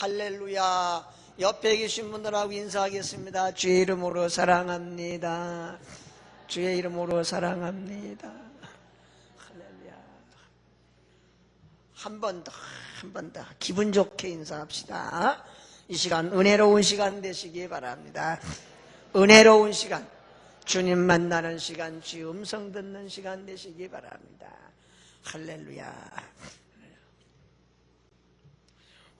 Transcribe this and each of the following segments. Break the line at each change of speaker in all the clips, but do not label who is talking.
할렐루야. 옆에 계신 분들하고 인사하겠습니다. 주의 이름으로 사랑합니다. 주의 이름으로 사랑합니다. 할렐루야. 한 번 더 기분 좋게 인사합시다. 이 시간 은혜로운 시간 되시기 바랍니다. 은혜로운 시간, 주님 만나는 시간, 주의 음성 듣는 시간 되시기 바랍니다. 할렐루야.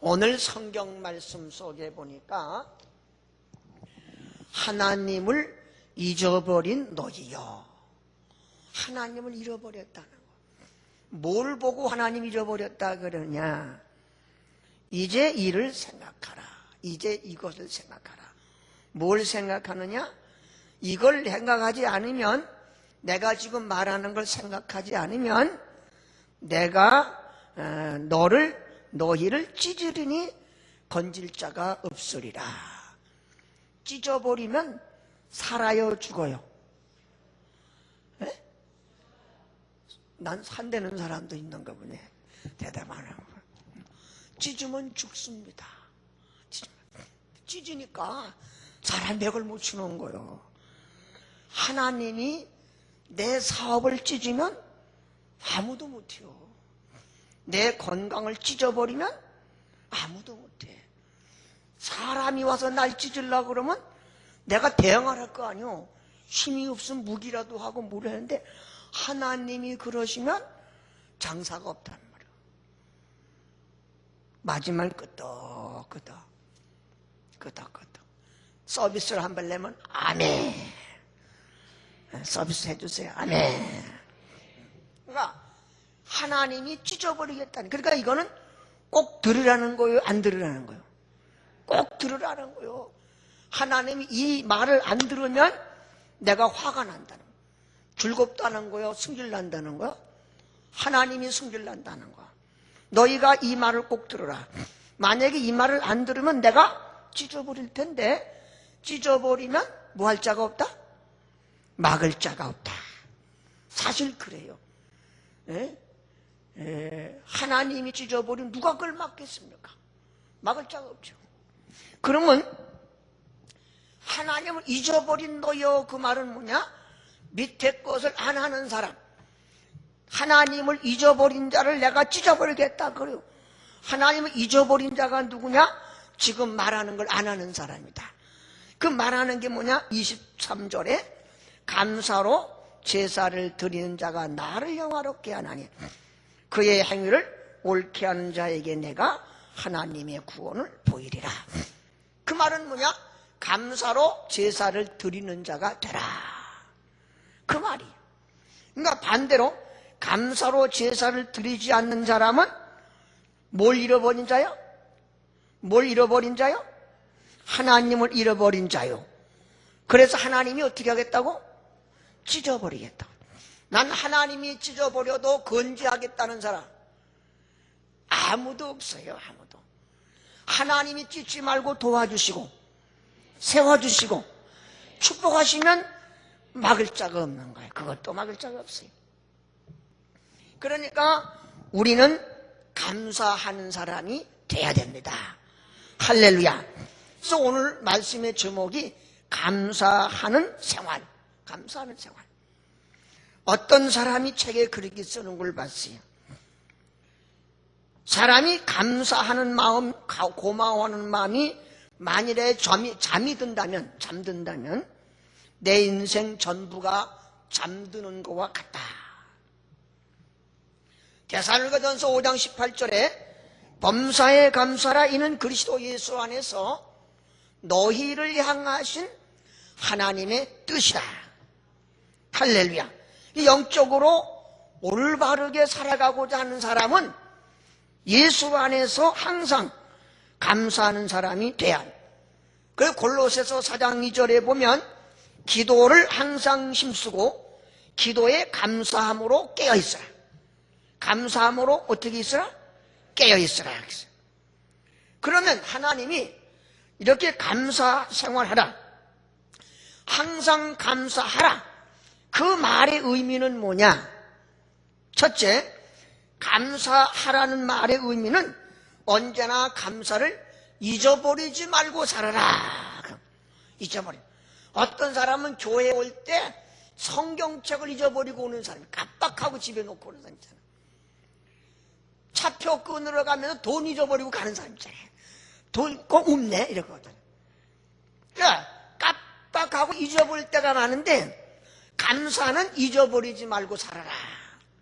오늘 성경 말씀 속에 보니까 하나님을 잊어버린 너희여. 하나님을 잃어버렸다는 거. 뭘 보고 하나님 잊어버렸다 그러냐? 이제 이를 생각하라. 이제 이것을 생각하라. 뭘 생각하느냐? 이걸 생각하지 않으면, 내가 지금 말하는 걸 생각하지 않으면 내가 너희를 찢으리니 건질 자가 없으리라. 찢어버리면 살아요, 죽어요? 에? 난 산대는 사람도 있는가 보네. 대답하는 거. 찢으면 죽습니다. 찢으니까 사람 맥을 못 추는 거예요. 하나님이 내 사업을 찢으면 아무도 못해요. 내 건강을 찢어버리면 아무도 못해. 사람이 와서 날 찢으려고 그러면 내가 대응할 거 아니오. 힘이 없으면 무기라도 하고 뭘 하는데, 하나님이 그러시면 장사가 없단 말이에요. 마지막 끄덕끄덕 서비스를 한 번 내면 아멘. 서비스 해주세요. 아멘. 그러니까 하나님이 찢어버리겠다는, 그러니까 이거는 꼭 들으라는 거예요, 안 들으라는 거예요? 꼭 들으라는 거예요. 하나님이 이 말을 안 들으면 내가 화가 난다는 거예요. 즐겁다는 거예요, 승질난다는 거예요? 하나님이 승질난다는 거예요. 너희가 이 말을 꼭 들으라. 만약에 이 말을 안 들으면 내가 찢어버릴 텐데, 찢어버리면 뭐 할 자가 없다? 막을 자가 없다. 사실 그래요. 하나님이 찢어버리면 누가 그걸 막겠습니까? 막을 자가 없죠. 그러면 하나님을 잊어버린 너여, 그 말은 뭐냐? 밑에 것을 안 하는 사람, 하나님을 잊어버린 자를 내가 찢어버리겠다 그래요. 하나님을 잊어버린 자가 누구냐? 지금 말하는 걸 안 하는 사람이다. 그 말하는 게 뭐냐? 23절에 감사로 제사를 드리는 자가 나를 영화롭게 하나니 그의 행위를 옳게 하는 자에게 내가 하나님의 구원을 보이리라. 그 말은 뭐냐? 감사로 제사를 드리는 자가 되라. 그 말이. 그러니까 반대로 감사로 제사를 드리지 않는 사람은 뭘 잃어버린 자요? 뭘 잃어버린 자요? 하나님을 잃어버린 자요. 그래서 하나님이 어떻게 하겠다고? 찢어버리겠다. 난 하나님이 찢어버려도 건지하겠다는 사람 아무도 없어요. 아무도. 하나님이 찢지 말고 도와주시고 세워주시고 축복하시면 막을 자가 없는 거예요. 그것도 막을 자가 없어요. 그러니까 우리는 감사하는 사람이 돼야 됩니다. 할렐루야. 그래서 오늘 말씀의 제목이 감사하는 생활. 감사하는 생활. 어떤 사람이 책에 그렇게 쓰는 걸 봤어요. 사람이 감사하는 마음, 고마워하는 마음이 만일에 잠이 잠든다면 내 인생 전부가 잠드는 것과 같다. 데살로니가전서 5장 18절에 범사에 감사라, 이는 그리스도 예수 안에서 너희를 향하신 하나님의 뜻이다. 할렐루야. 영적으로 올바르게 살아가고자 하는 사람은 예수 안에서 항상 감사하는 사람이 돼야 해. 그리고 골로새서 4장 2절에 보면 기도를 항상 힘쓰고 기도에 감사함으로 깨어있어라. 감사함으로 어떻게 있으라? 깨어있으라. 그러면 하나님이 이렇게 감사 생활하라, 항상 감사하라, 그 말의 의미는 뭐냐? 첫째, 감사하라는 말의 의미는 언제나 감사를 잊어버리지 말고 살아라. 잊어버려. 어떤 사람은 교회에 올 때 성경책을 잊어버리고 오는 사람이 깜빡하고 집에 놓고 오는 사람 있잖아. 차표 끊으러 가면 돈 잊어버리고 가는 사람 있잖아. 돈 꼭 없네 이러거든. 그러니까 깜빡하고 잊어버릴 때가 많은데 감사는 잊어버리지 말고 살아라.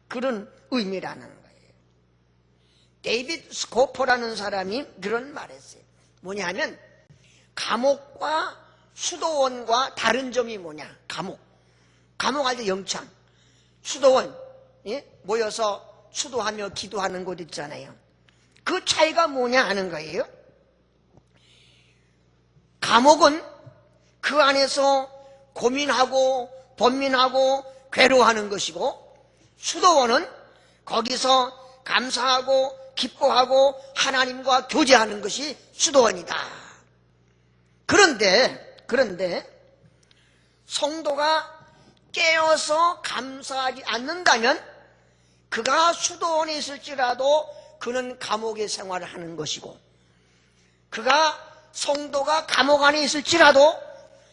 그런 의미라는 거예요. 데이비드 스코퍼라는 사람이 그런 말을 했어요. 뭐냐면 감옥과 수도원과 다른 점이 뭐냐. 감옥 할 때 영창, 수도원 모여서 수도하며 기도하는 곳 있잖아요. 그 차이가 뭐냐 하는 거예요. 감옥은 그 안에서 고민하고 번민하고 괴로워하는 것이고, 수도원은 거기서 감사하고 기뻐하고 하나님과 교제하는 것이 수도원이다. 그런데 성도가 깨어서 감사하지 않는다면 그가 수도원에 있을지라도 그는 감옥의 생활을 하는 것이고, 성도가 감옥 안에 있을지라도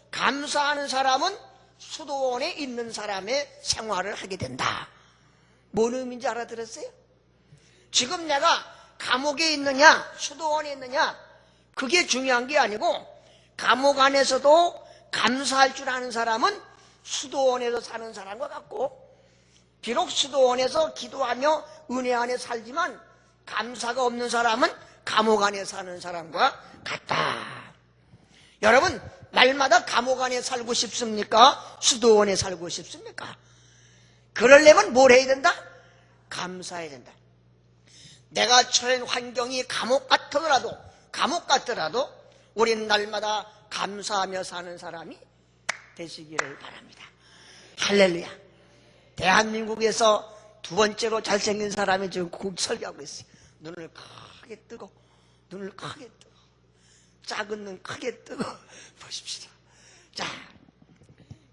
감사하는 사람은 수도원에 있는 사람의 생활을 하게 된다. 뭔 의미인지 알아들었어요? 지금 내가 감옥에 있느냐 수도원에 있느냐 그게 중요한 게 아니고, 감옥 안에서도 감사할 줄 아는 사람은 수도원에서 사는 사람과 같고, 비록 수도원에서 기도하며 은혜 안에 살지만 감사가 없는 사람은 감옥 안에 사는 사람과 같다. 여러분, 날마다 감옥 안에 살고 싶습니까? 수도원에 살고 싶습니까? 그러려면 뭘 해야 된다? 감사해야 된다. 내가 처한 환경이 감옥 같더라도 우리는 날마다 감사하며 사는 사람이 되시기를 바랍니다. 할렐루야. 대한민국에서 두 번째로 잘생긴 사람이 지금 설교하고 있어요. 눈을 크게 뜨고 작은 눈 크게 뜨고 보십시다. 자,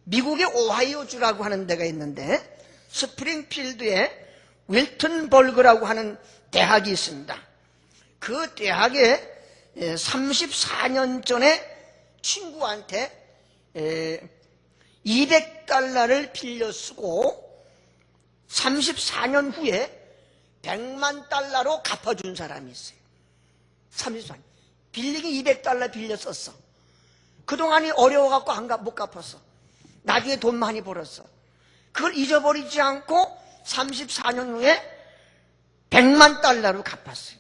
미국의 오하이오주라고 하는 데가 있는데 스프링필드에 윌튼버그라고 하는 대학이 있습니다. 그 대학에 34년 전에 친구한테 $200를 빌려 쓰고 34년 후에 $100만 갚아준 사람이 있어요. 34년. 빌리기 $200 빌려 썼어. 그동안이 어려워갖고 못 갚았어. 나중에 돈 많이 벌었어. 그걸 잊어버리지 않고 34년 후에 $100만 갚았어요.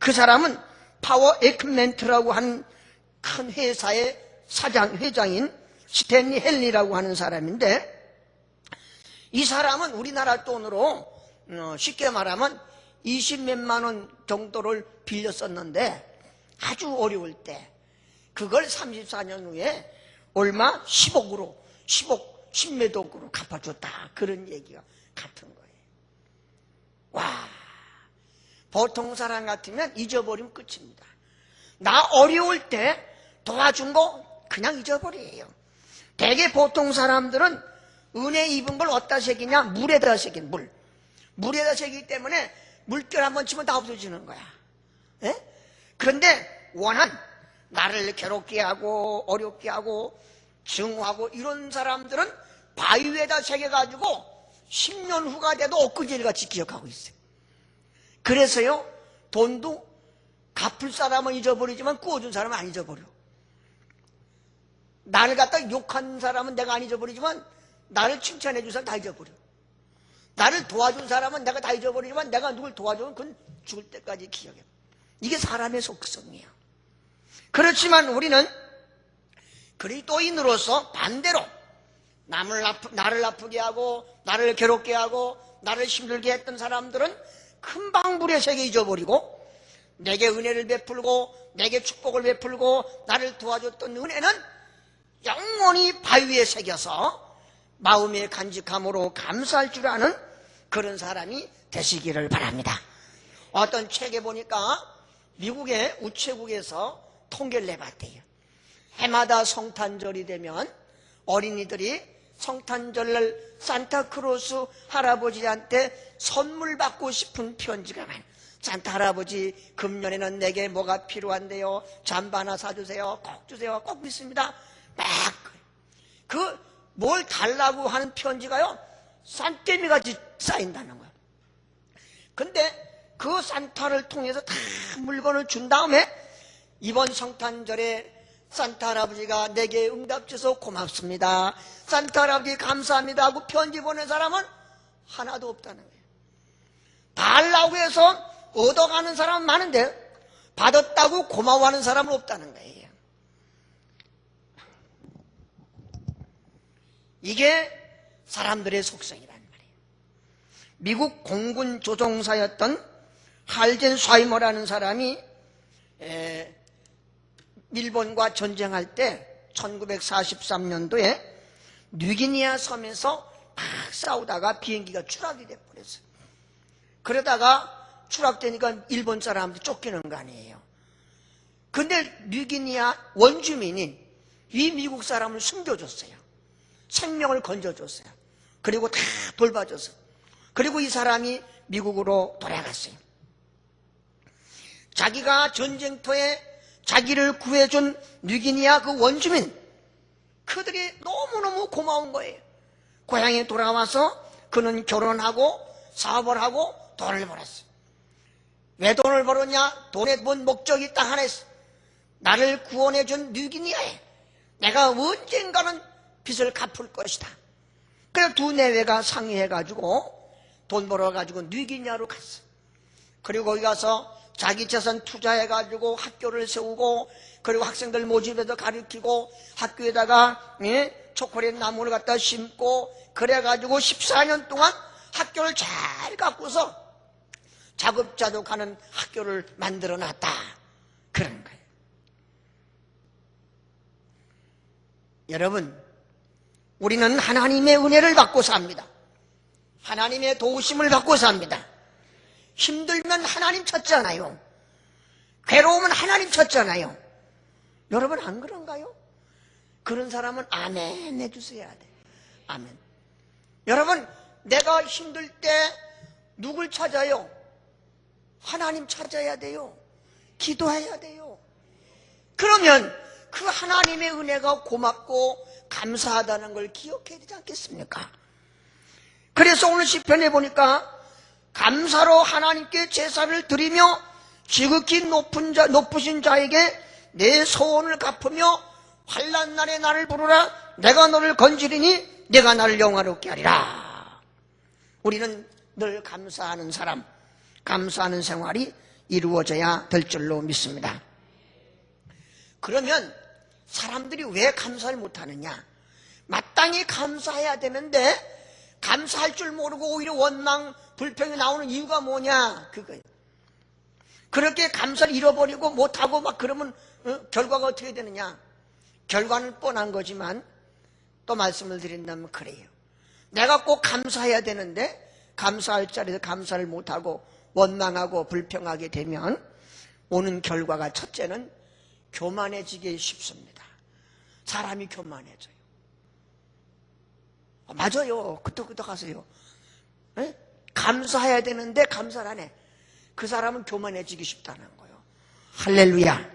그 사람은 파워 에크멘트라고 하는 큰 회사의 회장인 스탠리 헨리라고 하는 사람인데, 이 사람은 우리나라 돈으로 쉽게 말하면 20몇만 원 정도를 빌려 썼는데 아주 어려울 때 그걸 34년 후에 얼마? 10몇 억으로 갚아줬다. 그런 얘기가 같은 거예요. 와, 보통 사람 같으면 잊어버리면 끝입니다. 나 어려울 때 도와준 거 그냥 잊어버려요. 대개 보통 사람들은 은혜 입은 걸 어디다 새기냐? 물에다 새긴 물. 물에다 새기기 때문에 물결 한번 치면 다 없어지는 거야. 에? 그런데 나를 괴롭게 하고 어렵게 하고 증오하고 이런 사람들은 바위 위에다 새겨가지고 10년 후가 돼도 엊그제일같이 기억하고 있어요. 그래서요, 돈도 갚을 사람은 잊어버리지만 구워준 사람은 안 잊어버려. 나를 갖다 욕한 사람은 내가 안 잊어버리지만 나를 칭찬해 준 사람은 다 잊어버려. 나를 도와준 사람은 내가 다 잊어버리지만 내가 누굴 도와주면 그건 죽을 때까지 기억해. 이게 사람의 속성이에요. 그렇지만 우리는 그리스도인으로서 반대로 나를 아프게 하고 나를 괴롭게 하고 나를 힘들게 했던 사람들은 금방 불에 새겨 잊어버리고, 내게 은혜를 베풀고 내게 축복을 베풀고 나를 도와줬던 은혜는 영원히 바위 위에 새겨서 마음의 간직함으로 감사할 줄 아는 그런 사람이 되시기를 바랍니다. 어떤 책에 보니까 미국의 우체국에서 통계를 내봤대요. 해마다 성탄절이 되면 어린이들이 성탄절날 산타크로스 할아버지한테 선물 받고 싶은 편지가 많아요. 산타 할아버지 금년에는 내게 뭐가 필요한데요, 잠바 하나 사주세요, 꼭 주세요, 꼭 믿습니다. 막 뭘 달라고 하는 편지가요 산더미같이 쌓인다는 거예요. 근데 그 산타를 통해서 다 물건을 준 다음에 이번 성탄절에 산타 할아버지가 내게 응답 주셔서 고맙습니다, 산타 할아버지 감사합니다 하고 편지 보낸 사람은 하나도 없다는 거예요. 달라고 해서 얻어가는 사람은 많은데 받았다고 고마워하는 사람은 없다는 거예요. 이게 사람들의 속성이란 말이에요. 미국 공군 조종사였던 할젠 샤이머라는 사람이 일본과 전쟁할 때 1943년도에 뉴기니아 섬에서 막 싸우다가 비행기가 추락이 돼버렸어요. 그러다가 추락되니까 일본 사람들 쫓기는 거 아니에요. 근데 뉴기니아 원주민이 이 미국 사람을 숨겨줬어요. 생명을 건져줬어요. 그리고 다 돌봐줬어요. 그리고 이 사람이 미국으로 돌아갔어요. 자기가 전쟁터에 자기를 구해준 뉴기니아 그 원주민, 그들이 너무너무 고마운 거예요. 고향에 돌아와서 그는 결혼하고 사업을 하고 돈을 벌었어요. 왜 돈을 벌었냐? 돈에 뭔 목적이 딱 하나 있어. 나를 구원해준 뉴기니아에 내가 언젠가는 빚을 갚을 것이다. 그래서 두 내외가 상의해가지고 돈 벌어가지고 뉴기니아로 갔어. 그리고 거기 가서 자기 재산 투자해가지고 학교를 세우고, 그리고 학생들 모집해서 가르치고, 학교에다가 초콜릿 나무를 갖다 심고, 그래가지고 14년 동안 학교를 잘 가꾸어서 자급자족하는 학교를 만들어 놨다. 그런 거예요. 여러분, 우리는 하나님의 은혜를 받고 삽니다. 하나님의 도우심을 받고 삽니다. 힘들면 하나님 찾잖아요. 괴로우면 하나님 찾잖아요. 여러분 안 그런가요? 그런 사람은 아멘 해주셔야 돼. 아멘. 여러분, 내가 힘들 때 누굴 찾아요? 하나님 찾아야 돼요. 기도해야 돼요. 그러면 그 하나님의 은혜가 고맙고 감사하다는 걸 기억해야 되지 않겠습니까? 그래서 오늘 시편에 보니까 감사로 하나님께 제사를 드리며 지극히 높으신 자에게 내 소원을 갚으며 환난 날에 나를 부르라. 내가 너를 건지리니 내가 나를 영화롭게 하리라. 우리는 늘 감사하는 사람, 감사하는 생활이 이루어져야 될 줄로 믿습니다. 그러면 사람들이 왜 감사를 못하느냐? 마땅히 감사해야 되는데 감사할 줄 모르고 오히려 원망, 불평이 나오는 이유가 뭐냐? 그거예요. 그렇게 감사를 잃어버리고 못하고 막 그러면 결과가 어떻게 되느냐? 결과는 뻔한 거지만 또 말씀을 드린다면 그래요. 내가 꼭 감사해야 되는데 감사할 자리에서 감사를 못하고 원망하고 불평하게 되면 오는 결과가 첫째는 교만해지기 쉽습니다. 사람이 교만해져요. 맞아요. 끄떡끄떡 하세요. 에? 감사해야 되는데 감사를 안 해. 그 사람은 교만해지기 쉽다는 거예요. 할렐루야.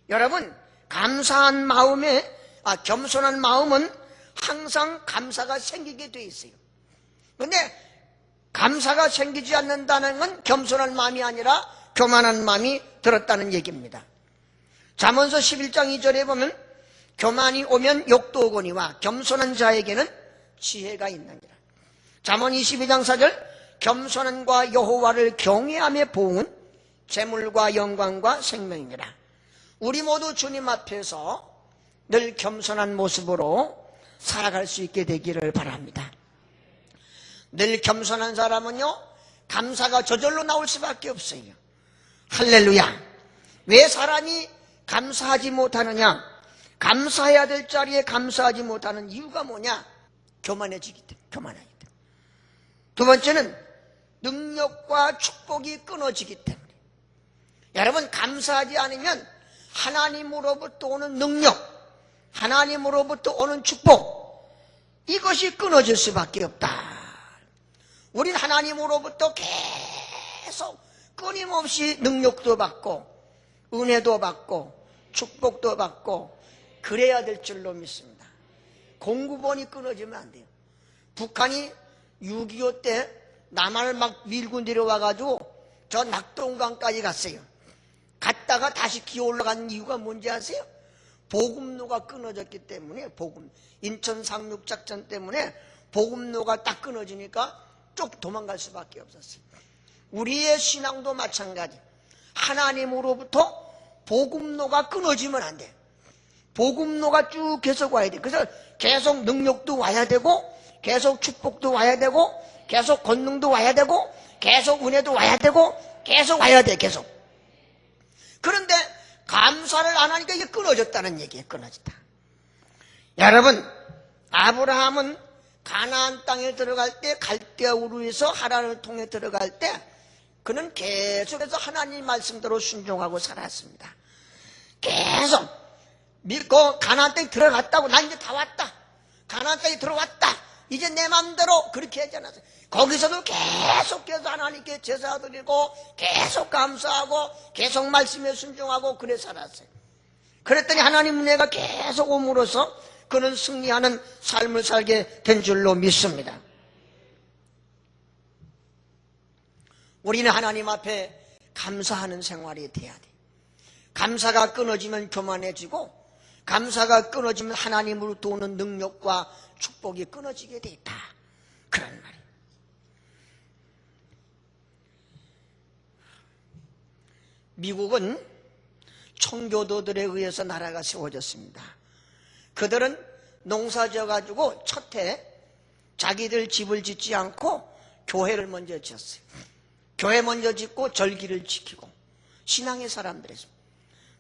여러분, 감사한 마음에, 겸손한 마음은 항상 감사가 생기게 돼 있어요. 근데 감사가 생기지 않는다는 건 겸손한 마음이 아니라 교만한 마음이 들었다는 얘기입니다. 잠언서 11장 2절에 보면 교만이 오면 욕도 오거니와 겸손한 자에게는 지혜가 있느니라. 잠언 22장 4절 겸손함과 여호와를 경외함의 보응은 재물과 영광과 생명이니라. 우리 모두 주님 앞에서 늘 겸손한 모습으로 살아갈 수 있게 되기를 바랍니다. 늘 겸손한 사람은요, 감사가 저절로 나올 수밖에 없어요. 할렐루야. 왜 사람이 감사하지 못하느냐? 감사해야 될 자리에 감사하지 못하는 이유가 뭐냐? 교만해지기 때문에. 교만하기 때문에. 두 번째는 능력과 축복이 끊어지기 때문에. 여러분, 감사하지 않으면 하나님으로부터 오는 능력, 하나님으로부터 오는 축복, 이것이 끊어질 수밖에 없다. 우린 하나님으로부터 계속 끊임없이 능력도 받고 은혜도 받고 축복도 받고 그래야 될 줄로 믿습니다. 공급원이 끊어지면 안 돼요. 북한이 6.25 때 남한을 막 밀고 내려와가지고 저 낙동강까지 갔어요. 갔다가 다시 기어 올라간 이유가 뭔지 아세요? 보급로가 끊어졌기 때문에, 인천 상륙작전 때문에 보급로가 딱 끊어지니까 쭉 도망갈 수밖에 없었어요. 우리의 신앙도 마찬가지. 하나님으로부터 보급로가 끊어지면 안 돼. 보급로가 쭉 계속 와야 돼. 그래서 계속 능력도 와야 되고, 계속 축복도 와야 되고, 계속 권능도 와야 되고, 계속 은혜도 와야 되고, 계속 와야 돼, 계속. 그런데 감사를 안 하니까 이게 끊어졌다는 얘기예요. 끊어졌다. 여러분, 아브라함은 가나안 땅에 들어갈 때, 갈대아 우르에서 하란을 통해 들어갈 때 그는 계속해서 하나님 말씀대로 순종하고 살았습니다. 계속 믿고 가나안 땅에 들어갔다고, 난 이제 다 왔다, 가나안 땅에 들어왔다, 이제 내 마음대로, 그렇게 하지 않았어요. 거기서도 계속해서 하나님께 제사 드리고 계속 감사하고 계속 말씀에 순종하고 그래 살았어요. 그랬더니 하나님 은혜가 계속 옴으로써 그는 승리하는 삶을 살게 된 줄로 믿습니다. 우리는 하나님 앞에 감사하는 생활이 돼야 돼. 감사가 끊어지면 교만해지고, 감사가 끊어지면 하나님으로부터 오는 능력과 축복이 끊어지게 돼 있다, 그런 말이에요. 미국은 청교도들에 의해서 나라가 세워졌습니다. 그들은 농사 지어가지고 첫해 자기들 집을 짓지 않고 교회를 먼저 지었어요. 교회 먼저 짓고 절기를 지키고 신앙의 사람들이었습니다.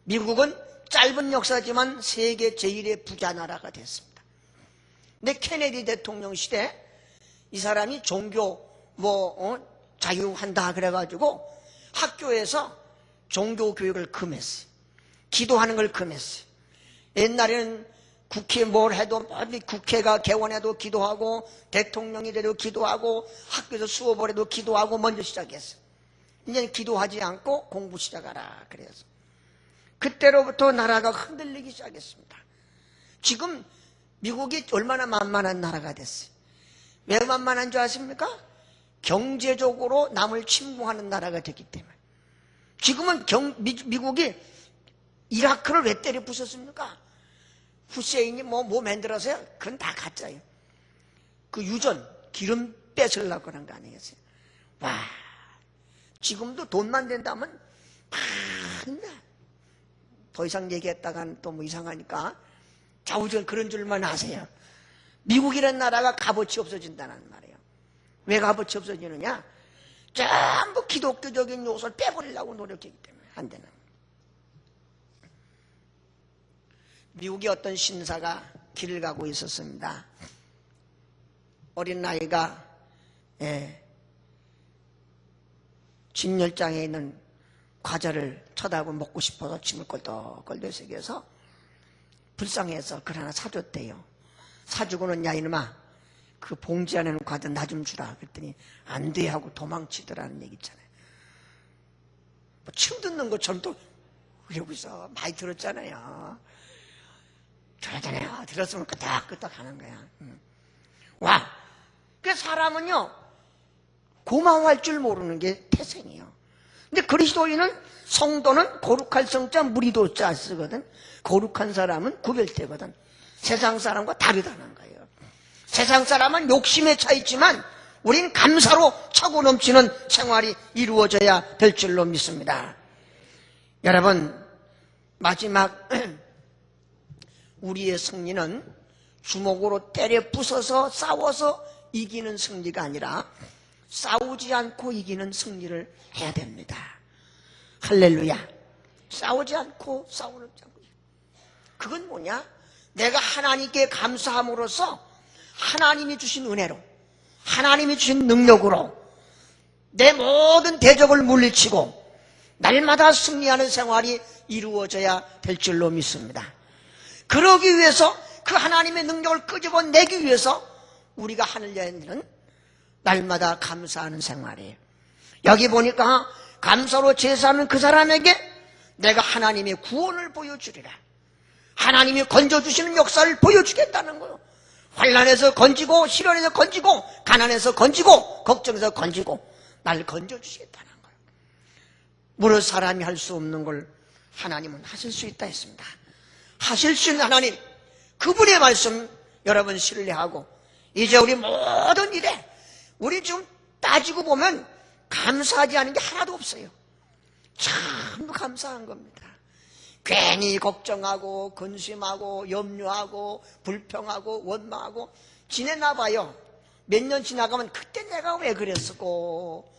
미국은 짧은 역사지만 세계 제1의 부자 나라가 됐습니다. 근데 케네디 대통령 시대 이 사람이 종교 자유한다 그래가지고 학교에서 종교 교육을 금했어요. 기도하는 걸 금했어요. 옛날에는 국회 뭘 해도, 국회가 개원해도 기도하고, 대통령이 돼도 기도하고, 학교에서 수업을 해도 기도하고 먼저 시작했어요. 이제는 기도하지 않고 공부 시작하라 그래서 그때로부터 나라가 흔들리기 시작했습니다. 지금 미국이 얼마나 만만한 나라가 됐어요. 왜 만만한 줄 아십니까? 경제적으로 남을 침공하는 나라가 됐기 때문에. 지금은 미국이 이라크를 왜 때려 부쉈습니까? 후세인이 뭐 만들어서요? 그건 다 가짜예요. 그 유전, 기름 뺏으려고 그런 거 아니겠어요? 와, 지금도 돈만 된다면 더 이상 얘기했다가는 또 뭐 이상하니까 좌우전 그런 줄만 아세요. 미국이라는 나라가 값어치 없어진다는 말이에요. 왜 값어치 없어지느냐? 전부 기독교적인 요소를 빼버리려고 노력했기 때문에 안 되는. 미국의 어떤 신사가 길을 가고 있었습니다. 어린 나이가 진열장에 있는 과자를 쳐다보고 먹고 싶어서 침을 꼴떡꼴떡 새겨서 불쌍해서 그걸 하나 사줬대요. 사주고는 야 이놈아, 그 봉지 안에는 과자 나 좀 주라. 그랬더니 안 돼 하고 도망치더라는 얘기 있잖아요. 뭐 침 듣는 것처럼 또 이러고 있어. 많이 들었잖아요. 들었잖아요. 들었으면 끄덕끄덕 하는 거야. 와, 그 사람은요 고마워할 줄 모르는 게 태생이에요. 근데 그리스도인은, 성도는 거룩할 성자 무리도자 쓰거든. 거룩한 사람은 구별되거든. 세상 사람과 다르다는 거예요. 세상 사람은 욕심에 차 있지만 우린 감사로 차고 넘치는 생활이 이루어져야 될 줄로 믿습니다. 여러분, 마지막 우리의 승리는 주먹으로 때려 부숴서 싸워서 이기는 승리가 아니라 싸우지 않고 이기는 승리를 해야 됩니다. 할렐루야. 싸우지 않고 싸우는 자고. 그건 뭐냐? 내가 하나님께 감사함으로써 하나님이 주신 은혜로, 하나님이 주신 능력으로 내 모든 대적을 물리치고 날마다 승리하는 생활이 이루어져야 될 줄로 믿습니다. 그러기 위해서, 그 하나님의 능력을 끄집어내기 위해서 우리가 하는 일은 날마다 감사하는 생활이에요. 여기 보니까 감사로 제사하는 그 사람에게 내가 하나님의 구원을 보여주리라. 하나님이 건져주시는 역사를 보여주겠다는 거예요. 환난에서 건지고, 시련에서 건지고, 가난에서 건지고, 걱정에서 건지고, 날 건져주시겠다는 거예요. 무릇 사람이 할 수 없는 걸 하나님은 하실 수 있다 했습니다. 하실 수 있는 하나님, 그분의 말씀 여러분 신뢰하고, 이제 우리 모든 일에 우리 지금 따지고 보면 감사하지 않은 게 하나도 없어요. 참 감사한 겁니다. 괜히 걱정하고 근심하고 염려하고 불평하고 원망하고 지내나 봐요. 몇 년 지나가면 그때 내가 왜 그랬었고,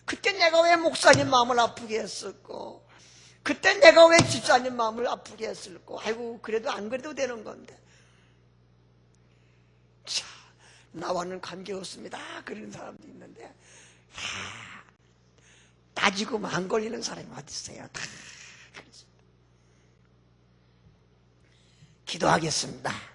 그때 내가 왜 목사님 마음을 아프게 했었고, 그때 내가 왜 집사님 마음을 아프게 했을고, 아이고 그래도 안 그래도 되는 건데, 자, 나와는 관계없습니다 그런 사람도 있는데, 따지고 안 걸리는 사람이 어디 있어요. 다 그렇습니다. 기도하겠습니다.